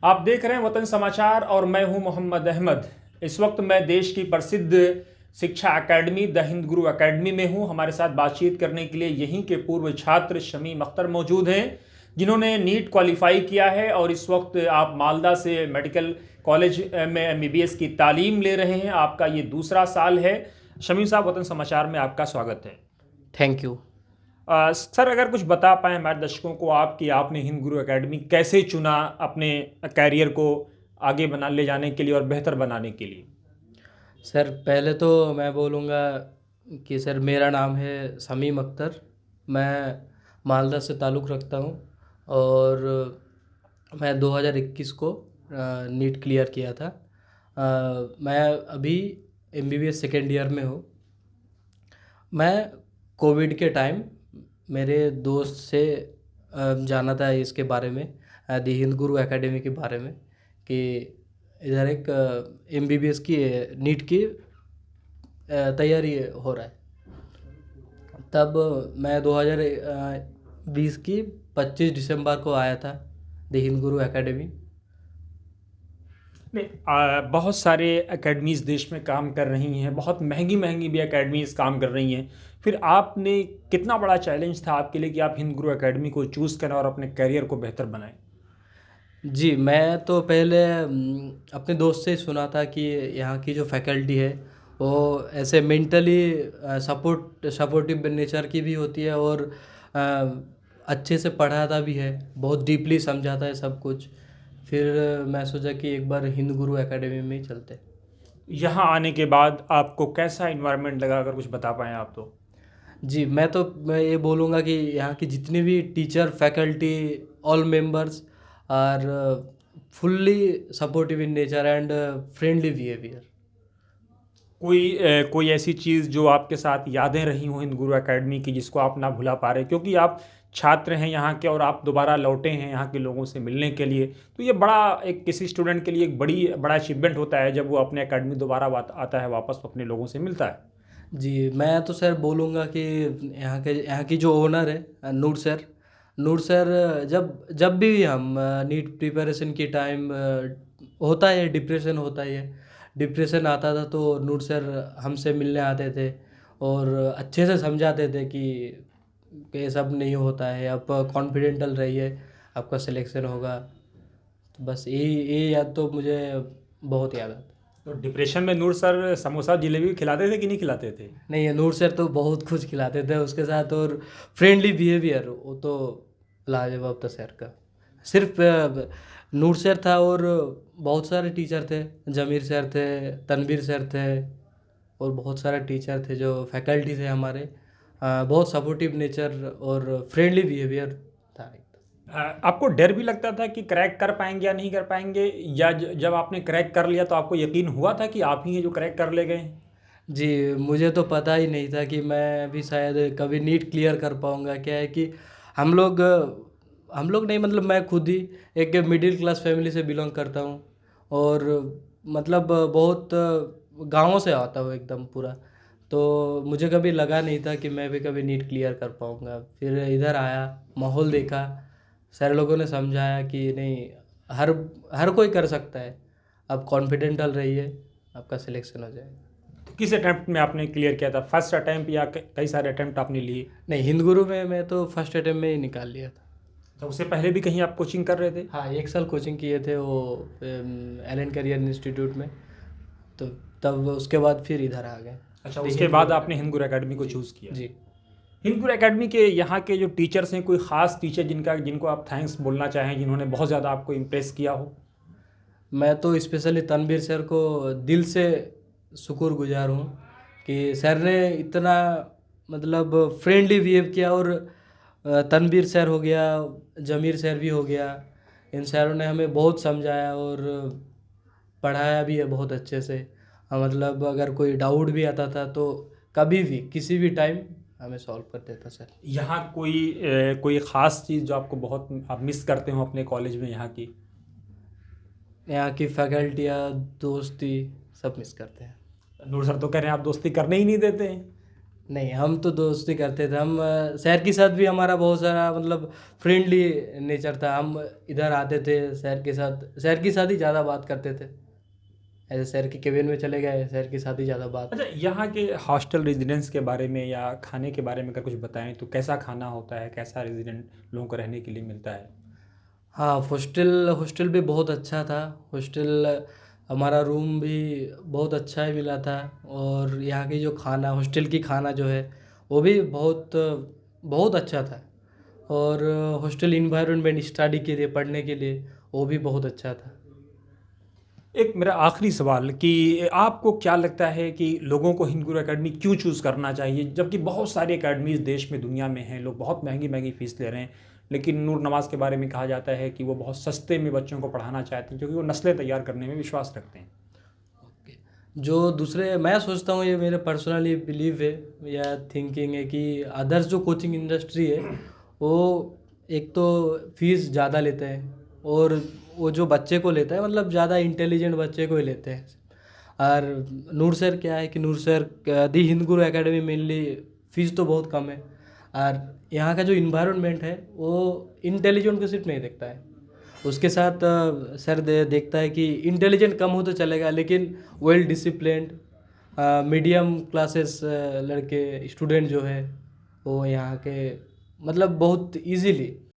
आप देख रहे हैं वतन समाचार और मैं हूं मोहम्मद अहमद। इस वक्त मैं देश की प्रसिद्ध शिक्षा academy the Hind Guru academy में हूं। हमारे साथ बातचीत करने के लिए यहीं के पूर्व छात्र शमीम अख्तर मौजूद हैं, जिन्होंने नीट क्वालिफाई किया है और इस वक्त आप मालदा से मेडिकल कॉलेज में एमबीबीएस की तालीम ले रहे हैं। आपका ये दूसरा साल है। शमीम साहब, वतन समाचार में आपका स्वागत है। Thank you. सर, अगर कुछ बता पाएं हमारे दर्शकों को आप कि आपने हिंद गुरु एकेडमी कैसे चुना अपने कैरियर को आगे बना ले जाने के लिए और बेहतर बनाने के लिए। सर पहले तो मैं बोलूँगा कि सर मेरा नाम है शमीम अख्तर। मैं मालदा से ताल्लुक़ रखता हूँ और मैं 2021 को नीट क्लियर किया था। मैं अभी एमबीबीएस सेकेंड ईयर में हूँ। मैं कोविड के टाइम मेरे दोस्त से जाना था इसके बारे में, दी हिंद गुरु एकेडमी के बारे में, कि इधर एक एमबीबीएस की नीट की तैयारी हो रहा है। तब मैं 2020 की 25 दिसंबर को आया था दी हिंद गुरु एकेडमी। नहीं, बहुत सारे एकेडमीज़ देश में काम कर रही हैं, बहुत महंगी महंगी भी एकेडमीज़ काम कर रही हैं। फिर आपने कितना बड़ा चैलेंज था आपके लिए कि आप हिंद गुरु एकेडमी को चूज़ करें और अपने करियर को बेहतर बनाएं। जी, मैं तो पहले अपने दोस्त से सुना था कि यहाँ की जो फैकल्टी है वो ऐसे मेंटली सपोर्टिव नेचर की भी होती है और अ, अच्छे से पढ़ाता भी है, बहुत डीपली समझाता है सब कुछ। फिर मैं सोचा कि एक बार हिंद गुरु एकेडमी में ही चलते हैं। यहाँ आने के बाद आपको कैसा इन्वायरमेंट लगा, अगर कुछ बता पाएँ आप तो। जी, मैं ये बोलूँगा कि यहाँ की जितनी भी teacher faculty, all members are fully supportive in nature and friendly behaviour. कोई ऐसी चीज़ जो आपके साथ यादें रही हों हिंद गुरु एकेडमी की, जिसको आप ना भुला पा रहे, क्योंकि आप छात्र हैं यहाँ के और आप दोबारा लौटे हैं यहाँ के लोगों से मिलने के लिए, तो ये बड़ा एक किसी स्टूडेंट के लिए एक बड़ा अचीवमेंट होता है जब वो अपने एकेडमी दोबारा आता है वापस तो अपने लोगों से मिलता है। जी, मैं तो सर बोलूँगा कि यहाँ की जो ओनर है नूर सर, जब भी हम नीट प्रिपरेशन के टाइम होता है डिप्रेशन, होता ही है, डिप्रेशन आता था तो नूर सर हमसे मिलने आते थे और अच्छे से समझाते थे कि ये सब नहीं होता है, आप कॉन्फिडेंटल रहिए, आपका सिलेक्शन होगा। तो बस ये याद तो मुझे बहुत याद आता है। तो डिप्रेशन में नूर सर समोसा जलेबी खिलाते थे कि नहीं खिलाते थे। नहीं, ये नूर सर तो बहुत कुछ खिलाते थे उसके साथ, और फ्रेंडली बिहेवियर वो तो लाजवाब था सर का। सिर्फ नूर सर था और बहुत सारे टीचर थे, जमीर सर थे, तनवीर सर थे और बहुत सारे टीचर थे जो फैकल्टी थे हमारे। बहुत सपोर्टिव नेचर और फ्रेंडली बिहेवियर था एकदम। आपको डर भी लगता था कि क्रैक कर पाएंगे या नहीं कर पाएंगे, या जब आपने क्रैक कर लिया तो आपको यकीन हुआ था कि आप ही हैं जो क्रैक कर ले गए। जी, मुझे तो पता ही नहीं था कि मैं भी शायद कभी नीट क्लियर कर पाऊँगा। क्या है कि हम लोग हम लोग नहीं, मतलब मैं खुद ही एक मिडिल क्लास फैमिली से बिलोंग करता हूँ और मतलब बहुत गाँव से आता हूँ एकदम पूरा। तो मुझे कभी लगा नहीं था कि मैं भी कभी नीट क्लियर कर पाऊँगा। फिर इधर आया, माहौल देखा, सर लोगों ने समझाया कि नहीं, हर हर कोई कर सकता है, आप कॉन्फिडेंटल रहिए, आपका सिलेक्शन हो जाएगा। तो किस अटेम्प्ट में आपने क्लियर किया था, फर्स्ट अटेम्प्ट या कई सारे अटेम्प्ट आपने लिए। नहीं, हिंद गुरु में मैं तो फर्स्ट अटेम्प्ट में ही निकाल लिया था। तो उससे पहले भी कहीं आप कोचिंग कर रहे थे। हाँ, एक साल कोचिंग किए थे वो एलन करियर इंस्टीट्यूट में। तो तब उसके बाद फिर इधर आ गए। अच्छा, दी उसके हिंद बाद गुरु आपने हिंद एकेडमी। गुरु एकेडमी को जी। चूज़ किया। जी। हिंद गुरु एकेडमी के यहाँ के जो टीचर्स हैं, कोई ख़ास टीचर जिनको आप थैंक्स बोलना चाहें, जिन्होंने बहुत ज़्यादा आपको इम्प्रेस किया हो। मैं तो स्पेशली तनवीर सर को दिल से शुक्रगुजार हूँ कि सर ने इतना मतलब फ्रेंडली बिहेव किया। और तनवीर सर हो गया, जमीर सर भी हो गया, इन सरों ने हमें बहुत समझाया और पढ़ाया भी है बहुत अच्छे से। मतलब अगर कोई डाउट भी आता था तो कभी भी किसी भी टाइम हमें सॉल्व कर देता सर। यहाँ कोई ख़ास चीज़ जो आपको बहुत आप मिस करते हो अपने कॉलेज में यहाँ की। यहाँ की फैकल्टियाँ, दोस्ती, सब मिस करते हैं। नूर सर तो कह रहे हैं आप दोस्ती करने ही नहीं देते हैं। नहीं, हम तो दोस्ती करते थे। हम सर के साथ भी हमारा बहुत सारा मतलब फ्रेंडली नेचर था। हम इधर आते थे सर के साथ ही ज़्यादा बात करते थे। ऐसे सर के केबिन में चले गए, सर के साथ ही ज़्यादा बात। अच्छा, यहाँ के हॉस्टल रेजिडेंस के बारे में या खाने के बारे में अगर कुछ बताएं तो कैसा खाना होता है, कैसा रेजिडेंट लोगों को रहने के लिए मिलता है? हाँ, हॉस्टल हॉस्टल भी बहुत अच्छा था। हॉस्टल हमारा रूम भी बहुत अच्छा ही मिला था। और यहाँ की जो खाना हॉस्टल की खाना जो है वो भी बहुत बहुत अच्छा था। और हॉस्टल इन्वायरमेंट स्टडी के लिए, पढ़ने के लिए वो भी बहुत अच्छा था। एक मेरा आखिरी सवाल कि आपको क्या लगता है कि लोगों को हिंद गुरु एकेडमी क्यों चूज़ करना चाहिए, जबकि बहुत सारी एकेडमीज़ देश में दुनिया में हैं, लोग बहुत महंगी महंगी फ़ीस ले रहे हैं, लेकिन नूर नवाज़ के बारे में कहा जाता है कि वो बहुत सस्ते में बच्चों को पढ़ाना चाहते हैं क्योंकि वो नस्लें तैयार करने में विश्वास रखते हैं। ओके। जो दूसरे मैं सोचता हूँ, ये मेरे पर्सनली बिलीव है या थिंकिंग है कि अदर्स जो कोचिंग इंडस्ट्री है वो एक तो फीस ज़्यादा लेते हैं। और वो जो बच्चे को लेता है मतलब ज़्यादा इंटेलिजेंट बच्चे को ही लेते हैं। और नूर सर क्या है कि नूर सर दी हिंद गुरु एकेडमी मेनली फ़ीस तो बहुत कम है। और यहाँ का जो इन्वायरमेंट है वो इंटेलिजेंट को सिर्फ नहीं देखता है, उसके साथ सर देखता है कि इंटेलिजेंट कम हो तो चलेगा लेकिन वेल डिसिप्लिन्ड मीडियम क्लासेस लड़के स्टूडेंट जो है वो यहाँ के मतलब बहुत इजीली